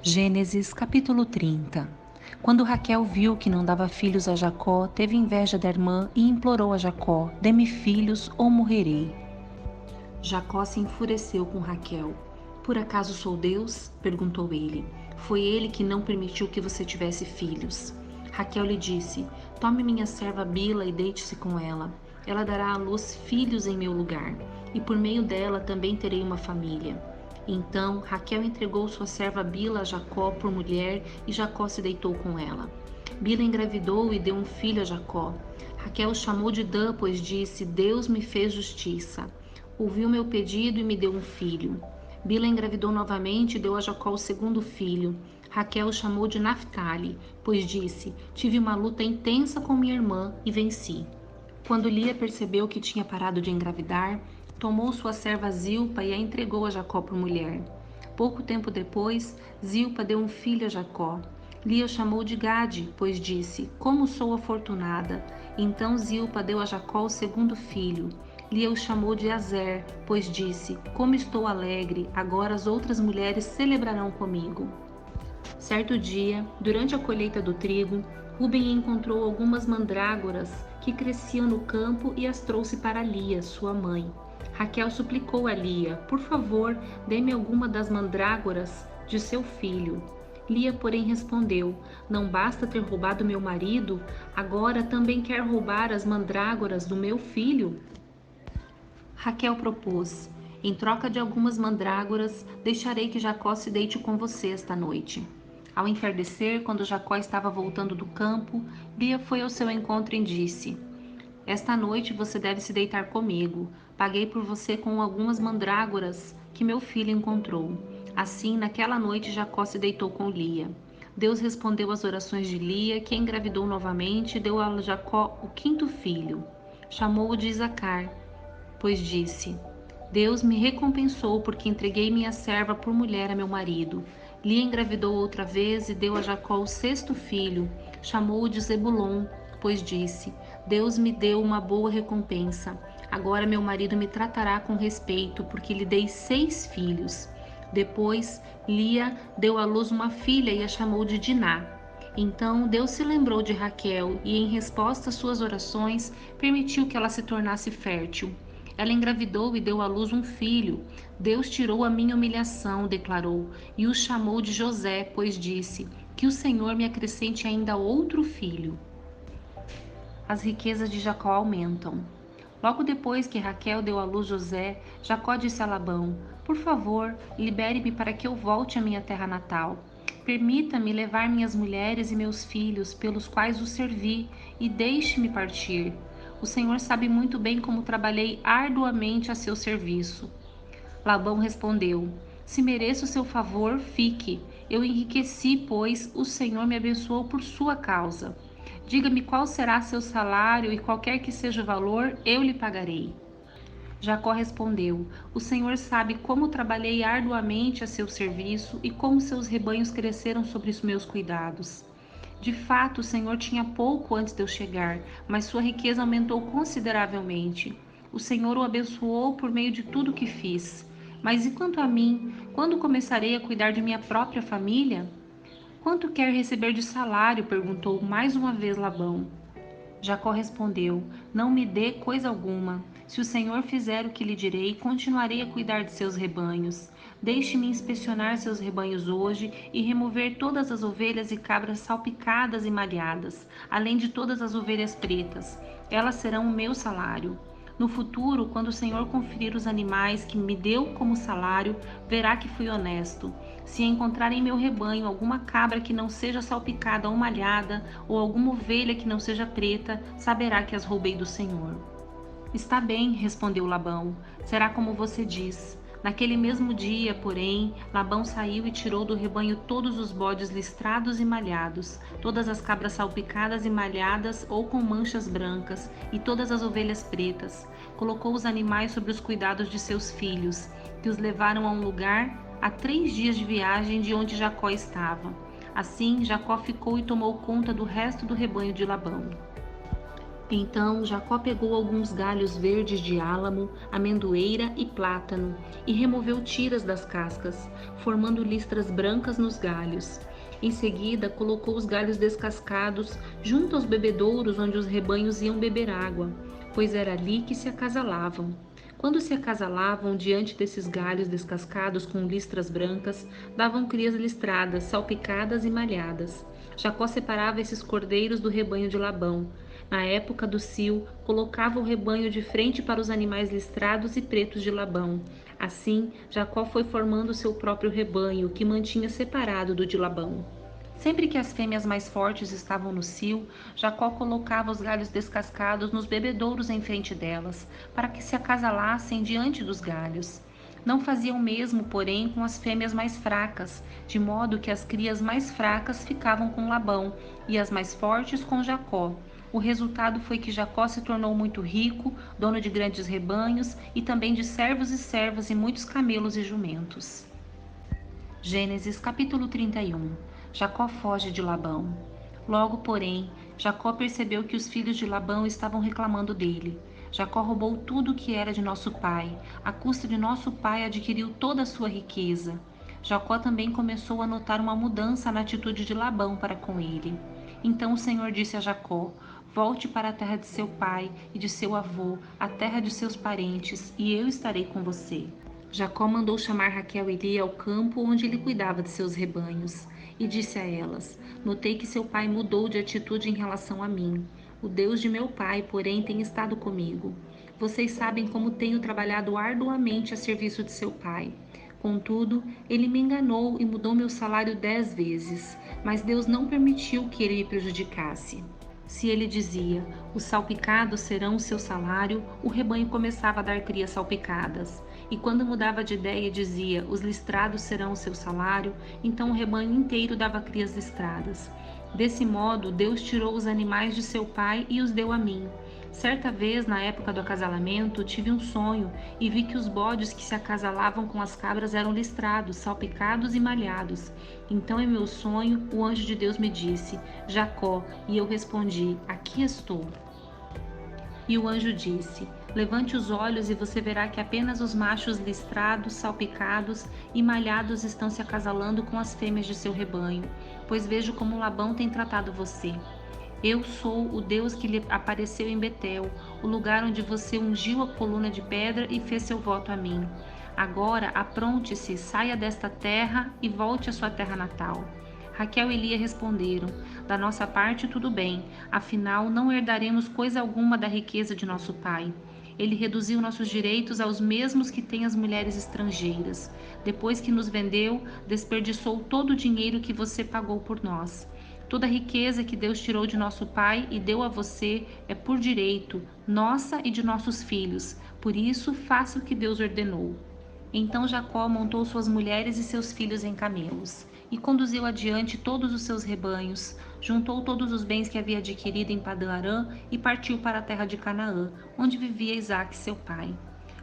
Gênesis capítulo 30. Quando Raquel viu que não dava filhos a Jacó, teve inveja da irmã e implorou a Jacó: dê-me filhos ou morrerei. Jacó se enfureceu com Raquel. Por acaso sou Deus? Perguntou ele. Foi ele que não permitiu que você tivesse filhos. Raquel lhe disse: tome minha serva Bila e deite-se com ela. Ela dará à luz filhos em meu lugar, e por meio dela também terei uma família. Então Raquel entregou sua serva Bila a Jacó por mulher, e Jacó se deitou com ela. Bila engravidou e deu um filho a Jacó. Raquel o chamou de Dan, pois disse: Deus me fez justiça. Ouviu meu pedido e me deu um filho. Bila engravidou novamente e deu a Jacó o segundo filho. Raquel o chamou de Naphtali, pois disse: tive uma luta intensa com minha irmã e venci. Quando Lia percebeu que tinha parado de engravidar, tomou sua serva Zilpa e a entregou a Jacó por mulher. Pouco tempo depois, Zilpa deu um filho a Jacó. Lia o chamou de Gade, pois disse: como sou afortunada. Então Zilpa deu a Jacó o segundo filho. Lia o chamou de Azer, pois disse: como estou alegre, agora as outras mulheres celebrarão comigo. Certo dia, durante a colheita do trigo, Rúben encontrou algumas mandrágoras que cresciam no campo e as trouxe para Lia, sua mãe. Raquel suplicou a Lia: por favor, dê-me alguma das mandrágoras de seu filho. Lia, porém, respondeu: não basta ter roubado meu marido, agora também quer roubar as mandrágoras do meu filho? Raquel propôs: em troca de algumas mandrágoras, deixarei que Jacó se deite com você esta noite. Ao entardecer, quando Jacó estava voltando do campo, Lia foi ao seu encontro e disse: esta noite você deve se deitar comigo. Paguei por você com algumas mandrágoras que meu filho encontrou. Assim, naquela noite, Jacó se deitou com Lia. Deus respondeu às orações de Lia, que engravidou novamente e deu a Jacó o quinto filho. Chamou-o de Isacar, pois disse: Deus me recompensou porque entreguei minha serva por mulher a meu marido. Lia engravidou outra vez e deu a Jacó o sexto filho. Chamou-o de Zebulon, pois disse: Deus me deu uma boa recompensa. Agora meu marido me tratará com respeito, porque lhe dei 6 filhos. Depois, Lia deu à luz uma filha e a chamou de Diná. Então Deus se lembrou de Raquel e, em resposta às suas orações, permitiu que ela se tornasse fértil. Ela engravidou e deu à luz um filho. Deus tirou a minha humilhação, declarou, e o chamou de José, pois disse: que o Senhor me acrescente ainda outro filho. As riquezas de Jacó aumentam. Logo depois que Raquel deu à luz José, Jacó disse a Labão: por favor, libere-me para que eu volte à minha terra natal. Permita-me levar minhas mulheres e meus filhos, pelos quais o servi, e deixe-me partir. O Senhor sabe muito bem como trabalhei arduamente a seu serviço. Labão respondeu: se mereço seu favor, fique. Eu enriqueci, pois o Senhor me abençoou por sua causa. Diga-me qual será seu salário, e qualquer que seja o valor, eu lhe pagarei. Jacó respondeu: o Senhor sabe como trabalhei arduamente a seu serviço e como seus rebanhos cresceram sobre os meus cuidados. De fato, o Senhor tinha pouco antes de eu chegar, mas sua riqueza aumentou consideravelmente. O Senhor o abençoou por meio de tudo o que fiz. Mas e quanto a mim, quando começarei a cuidar de minha própria família? Quanto quer receber de salário? Perguntou mais uma vez Labão. Jacó respondeu: não me dê coisa alguma. Se o Senhor fizer o que lhe direi, continuarei a cuidar de seus rebanhos. Deixe-me inspecionar seus rebanhos hoje e remover todas as ovelhas e cabras salpicadas e malhadas, além de todas as ovelhas pretas. Elas serão o meu salário. No futuro, quando o Senhor conferir os animais que me deu como salário, verá que fui honesto. Se encontrar em meu rebanho alguma cabra que não seja salpicada ou malhada, ou alguma ovelha que não seja preta, saberá que as roubei do Senhor. Está bem, respondeu Labão, será como você diz. Naquele mesmo dia, porém, Labão saiu e tirou do rebanho todos os bodes listrados e malhados, todas as cabras salpicadas e malhadas ou com manchas brancas, e todas as ovelhas pretas. Colocou os animais sobre os cuidados de seus filhos, que os levaram a um lugar a 3 dias de viagem de onde Jacó estava. Assim, Jacó ficou e tomou conta do resto do rebanho de Labão. Então Jacó pegou alguns galhos verdes de álamo, amendoeira e plátano e removeu tiras das cascas, formando listras brancas nos galhos. Em seguida, colocou os galhos descascados junto aos bebedouros onde os rebanhos iam beber água, pois era ali que se acasalavam. Quando se acasalavam diante desses galhos descascados com listras brancas, davam crias listradas, salpicadas e malhadas. Jacó separava esses cordeiros do rebanho de Labão. Na época do cio, colocava o rebanho de frente para os animais listrados e pretos de Labão. Assim, Jacó foi formando seu próprio rebanho, que mantinha separado do de Labão. Sempre que as fêmeas mais fortes estavam no cio, Jacó colocava os galhos descascados nos bebedouros em frente delas, para que se acasalassem diante dos galhos. Não fazia o mesmo, porém, com as fêmeas mais fracas, de modo que as crias mais fracas ficavam com Labão e as mais fortes com Jacó. O resultado foi que Jacó se tornou muito rico, dono de grandes rebanhos e também de servos e servas e muitos camelos e jumentos. Gênesis capítulo 31. Jacó foge de Labão. Logo, porém, Jacó percebeu que os filhos de Labão estavam reclamando dele. Jacó roubou tudo o que era de nosso pai. À custa de nosso pai adquiriu toda a sua riqueza. Jacó também começou a notar uma mudança na atitude de Labão para com ele. Então o Senhor disse a Jacó: volte para a terra de seu pai e de seu avô, a terra de seus parentes, e eu estarei com você. Jacó mandou chamar Raquel e Lia ao campo onde ele cuidava de seus rebanhos, e disse a elas: notei que seu pai mudou de atitude em relação a mim. O Deus de meu pai, porém, tem estado comigo. Vocês sabem como tenho trabalhado arduamente a serviço de seu pai. Contudo, ele me enganou e mudou meu salário 10 vezes, mas Deus não permitiu que ele me prejudicasse. Se ele dizia, os salpicados serão o seu salário, o rebanho começava a dar crias salpicadas. E quando mudava de ideia e dizia, os listrados serão o seu salário, então o rebanho inteiro dava crias listradas. Desse modo, Deus tirou os animais de seu pai e os deu a mim. Certa vez, na época do acasalamento, tive um sonho e vi que os bodes que se acasalavam com as cabras eram listrados, salpicados e malhados. Então, em meu sonho, o anjo de Deus me disse, Jacó, e eu respondi, aqui estou. E o anjo disse, levante os olhos e você verá que apenas os machos listrados, salpicados e malhados estão se acasalando com as fêmeas de seu rebanho, pois vejo como Labão tem tratado você. Eu sou o Deus que lhe apareceu em Betel, o lugar onde você ungiu a coluna de pedra e fez seu voto a mim. Agora apronte-se, saia desta terra e volte à sua terra natal. Raquel e Lia responderam, da nossa parte tudo bem, afinal não herdaremos coisa alguma da riqueza de nosso pai. Ele reduziu nossos direitos aos mesmos que têm as mulheres estrangeiras. Depois que nos vendeu, desperdiçou todo o dinheiro que você pagou por nós. Toda a riqueza que Deus tirou de nosso pai e deu a você é por direito, nossa e de nossos filhos. Por isso, faça o que Deus ordenou. Então Jacó montou suas mulheres e seus filhos em camelos e conduziu adiante todos os seus rebanhos, juntou todos os bens que havia adquirido em Padã-Arã e partiu para a terra de Canaã, onde vivia Isaque, seu pai.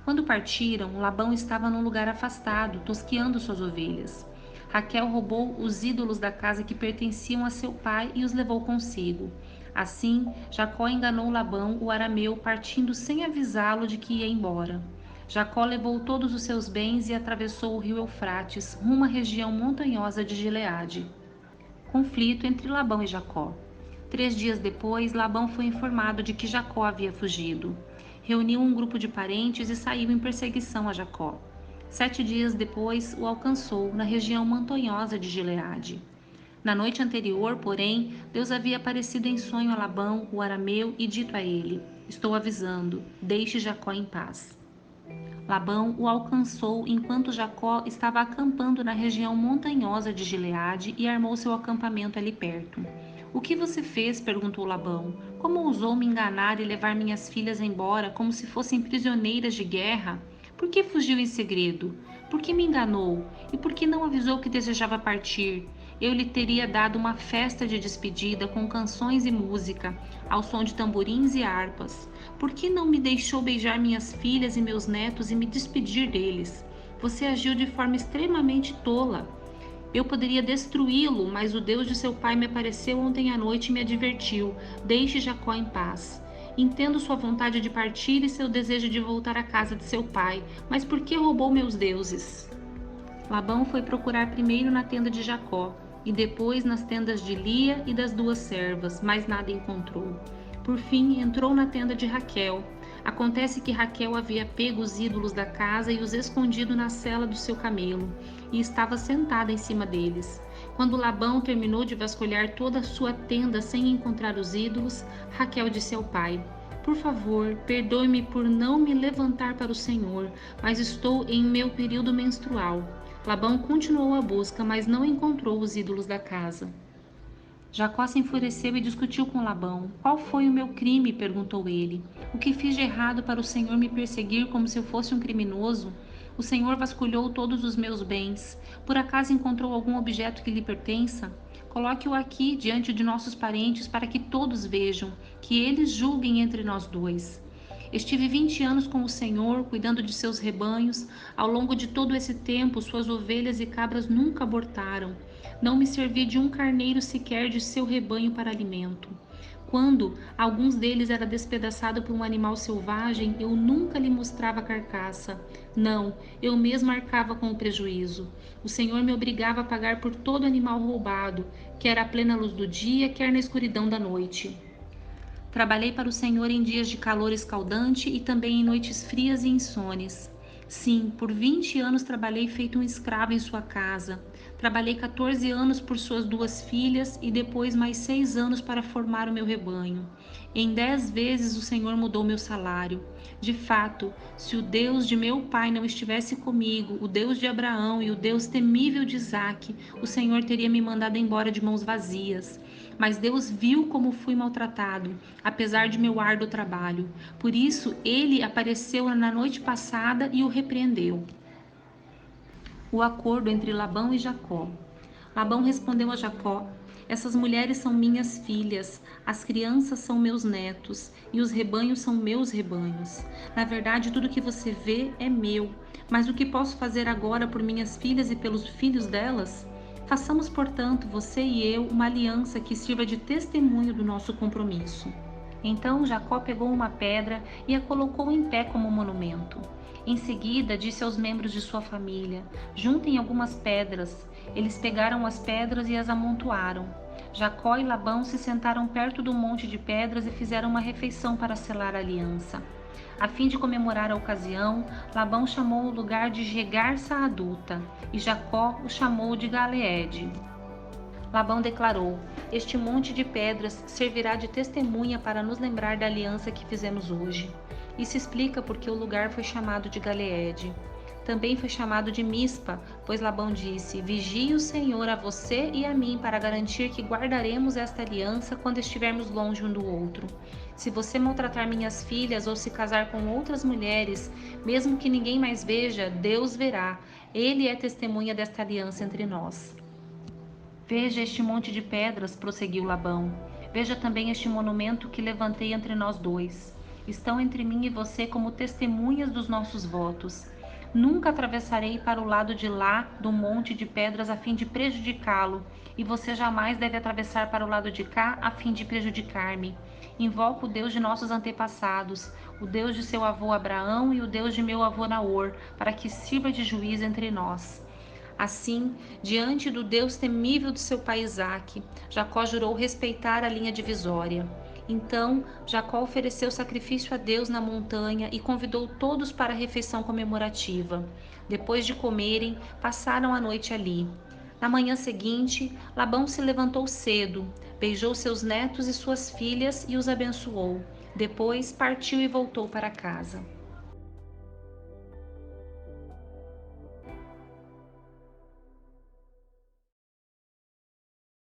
Quando partiram, Labão estava num lugar afastado, tosqueando suas ovelhas. Raquel roubou os ídolos da casa que pertenciam a seu pai e os levou consigo. Assim, Jacó enganou Labão, o arameu, partindo sem avisá-lo de que ia embora. Jacó levou todos os seus bens e atravessou o rio Eufrates, rumo à região montanhosa de Gileade. Conflito entre Labão e Jacó. 3 dias depois, Labão foi informado de que Jacó havia fugido. Reuniu um grupo de parentes e saiu em perseguição a Jacó. 7 dias depois, o alcançou na região montanhosa de Gileade. Na noite anterior, porém, Deus havia aparecido em sonho a Labão, o arameu, e dito a ele, estou avisando, deixe Jacó em paz. Labão o alcançou enquanto Jacó estava acampando na região montanhosa de Gileade e armou seu acampamento ali perto. O que você fez? Perguntou Labão. Como ousou me enganar e levar minhas filhas embora como se fossem prisioneiras de guerra? Por que fugiu em segredo? Por que me enganou? E por que não avisou que desejava partir? Eu lhe teria dado uma festa de despedida com canções e música, ao som de tamborins e harpas. Por que não me deixou beijar minhas filhas e meus netos e me despedir deles? Você agiu de forma extremamente tola. Eu poderia destruí-lo, mas o Deus de seu pai me apareceu ontem à noite e me advertiu, deixe Jacó em paz. Entendo sua vontade de partir e seu desejo de voltar à casa de seu pai, mas por que roubou meus deuses?" Labão foi procurar primeiro na tenda de Jacó, e depois nas tendas de Lia e das duas servas, mas nada encontrou. Por fim, entrou na tenda de Raquel. Acontece que Raquel havia pego os ídolos da casa e os escondido na sela do seu camelo, e estava sentada em cima deles. Quando Labão terminou de vasculhar toda a sua tenda sem encontrar os ídolos, Raquel disse ao pai: "Por favor, perdoe-me por não me levantar para o Senhor, mas estou em meu período menstrual." Labão continuou a busca, mas não encontrou os ídolos da casa. Jacó se enfureceu e discutiu com Labão. "Qual foi o meu crime?" perguntou ele. "O que fiz de errado para o Senhor me perseguir como se eu fosse um criminoso? O Senhor vasculhou todos os meus bens. Por acaso encontrou algum objeto que lhe pertença? Coloque-o aqui diante de nossos parentes para que todos vejam, que eles julguem entre nós dois. Estive 20 anos com o Senhor, cuidando de seus rebanhos. Ao longo de todo esse tempo, suas ovelhas e cabras nunca abortaram. Não me servi de um carneiro sequer de seu rebanho para alimento. Quando alguns deles era despedaçado por um animal selvagem, eu nunca lhe mostrava a carcaça. Não, eu mesmo arcava com o prejuízo. O Senhor me obrigava a pagar por todo animal roubado, quer à plena luz do dia, quer na escuridão da noite. Trabalhei para o Senhor em dias de calor escaldante e também em noites frias e insones. Sim, por 20 anos trabalhei feito um escravo em sua casa. Trabalhei 14 anos por suas duas filhas e depois mais 6 anos para formar o meu rebanho. Em 10 vezes o Senhor mudou meu salário. De fato, se o Deus de meu pai não estivesse comigo, o Deus de Abraão e o Deus temível de Isaque, o Senhor teria me mandado embora de mãos vazias. Mas Deus viu como fui maltratado, apesar de meu árduo trabalho. Por isso, ele apareceu na noite passada e o repreendeu. O acordo entre Labão e Jacó. Labão respondeu a Jacó: "Essas mulheres são minhas filhas, as crianças são meus netos, e os rebanhos são meus rebanhos. Na verdade, tudo que você vê é meu, mas o que posso fazer agora por minhas filhas e pelos filhos delas? Façamos, portanto, você e eu, uma aliança que sirva de testemunho do nosso compromisso." Então Jacó pegou uma pedra e a colocou em pé como monumento. Em seguida, disse aos membros de sua família: "Juntem algumas pedras." Eles pegaram as pedras e as amontoaram. Jacó e Labão se sentaram perto do monte de pedras e fizeram uma refeição para selar a aliança. A fim de comemorar a ocasião, Labão chamou o lugar de Jegar-Saaduta e Jacó o chamou de Galeede. Labão declarou: "Este monte de pedras servirá de testemunha para nos lembrar da aliança que fizemos hoje." Isso explica porque o lugar foi chamado de Galeede. Também foi chamado de Mispa, pois Labão disse: "Vigie o Senhor a você e a mim para garantir que guardaremos esta aliança quando estivermos longe um do outro. Se você maltratar minhas filhas ou se casar com outras mulheres, mesmo que ninguém mais veja, Deus verá. Ele é testemunha desta aliança entre nós." "Veja este monte de pedras", prosseguiu Labão. "Veja também este monumento que levantei entre nós dois. Estão entre mim e você como testemunhas dos nossos votos. Nunca atravessarei para o lado de lá do monte de pedras a fim de prejudicá-lo, e você jamais deve atravessar para o lado de cá a fim de prejudicar-me. Invoco o Deus de nossos antepassados, o Deus de seu avô Abraão e o Deus de meu avô Naor, para que sirva de juiz entre nós." Assim, diante do Deus temível de seu pai Isaque, Jacó jurou respeitar a linha divisória. Então, Jacó ofereceu sacrifício a Deus na montanha e convidou todos para a refeição comemorativa. Depois de comerem, passaram a noite ali. Na manhã seguinte, Labão se levantou cedo, beijou seus netos e suas filhas e os abençoou. Depois partiu e voltou para casa.